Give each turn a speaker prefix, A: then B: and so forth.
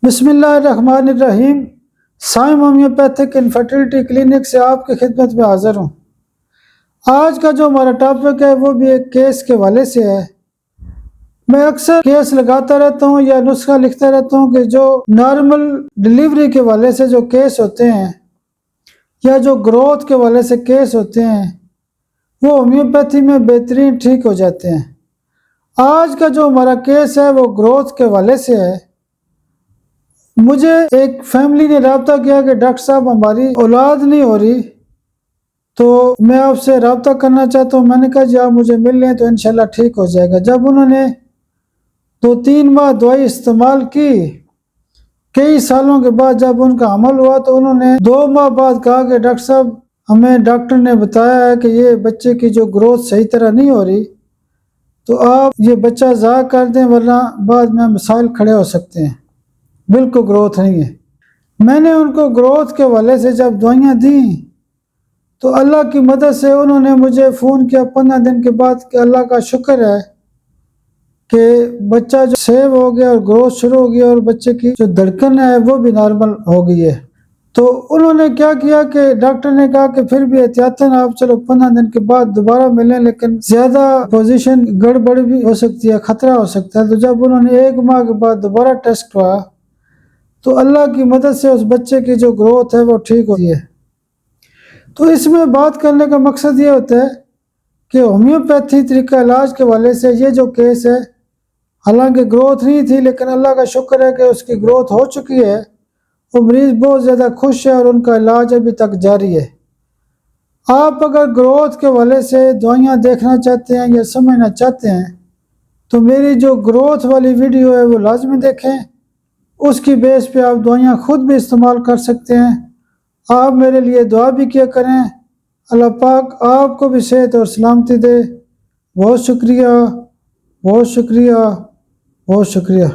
A: بسم اللہ الرحمن الرحیم۔ سائم ہومیوپیتھک انفرٹیلٹی کلینک سے آپ کی خدمت میں حاضر ہوں۔ آج کا جو ہمارا ٹاپک ہے وہ بھی ایک کیس کے حوالے سے ہے۔ میں اکثر کیس لگاتا رہتا ہوں یا نسخہ لکھتا رہتا ہوں کہ جو نارمل ڈلیوری کے حوالے سے جو کیس ہوتے ہیں یا جو گروتھ کے حوالے سے کیس ہوتے ہیں وہ ہومیوپیتھی میں بہترین ٹھیک ہو جاتے ہیں۔ آج کا جو ہمارا کیس ہے وہ گروتھ کے حوالے سے ہے۔ مجھے ایک فیملی نے رابطہ کیا کہ ڈاکٹر صاحب ہماری اولاد نہیں ہو رہی، تو میں آپ سے رابطہ کرنا چاہتا ہوں۔ میں نے کہا جی آپ مجھے مل لیں تو انشاءاللہ ٹھیک ہو جائے گا۔ جب انہوں نے 2-3 ماہ دوائی استعمال کی، کئی سالوں کے بعد جب ان کا عمل ہوا تو انہوں نے 2 ماہ بعد کہا کہ ڈاکٹر صاحب ہمیں ڈاکٹر نے بتایا ہے کہ یہ بچے کی جو گروتھ صحیح طرح نہیں ہو رہی، تو آپ یہ بچہ ضائع کر دیں ورنہ بعد میں مسائل کھڑے ہو سکتے ہیں، بالکل گروتھ نہیں ہے۔ میں نے ان کو گروتھ کے حوالے سے جب دوائیاں دیں تو اللہ کی مدد سے انہوں نے مجھے فون کیا 15 دن کے بعد کہ اللہ کا شکر ہے کہ بچہ جو سیو ہو گیا اور گروتھ شروع ہو گیا اور بچے کی جو دھڑکن ہے وہ بھی نارمل ہو گئی ہے۔ تو انہوں نے کیا کیا کہ ڈاکٹر نے کہا کہ پھر بھی احتیاطاً آپ چلو 15 دن کے بعد دوبارہ ملیں، لیکن زیادہ پوزیشن گڑبڑ بھی ہو سکتی ہے، خطرہ ہو سکتا ہے۔ تو جب انہوں نے 1 ماہ کے بعد دوبارہ ٹیسٹ ہوا تو اللہ کی مدد سے اس بچے کی جو گروتھ ہے وہ ٹھیک ہوئی ہے۔ تو اس میں بات کرنے کا مقصد یہ ہوتا ہے کہ ہومیوپیتھی طریقہ علاج کے حوالے سے یہ جو کیس ہے، حالانکہ گروتھ نہیں تھی لیکن اللہ کا شکر ہے کہ اس کی گروتھ ہو چکی ہے، وہ مریض بہت زیادہ خوش ہے اور ان کا علاج ابھی تک جاری ہے۔ آپ اگر گروتھ کے حوالے سے دوائیاں دیکھنا چاہتے ہیں یا سمجھنا چاہتے ہیں تو میری جو گروتھ والی ویڈیو ہے وہ لازمی دیکھیں، اس کی بیس پہ آپ دوائیاں خود بھی استعمال کر سکتے ہیں۔ آپ میرے لیے دعا بھی کیا کریں، اللہ پاک آپ کو بھی صحت اور سلامتی دے۔ بہت شکریہ، بہت شکریہ، بہت شکریہ۔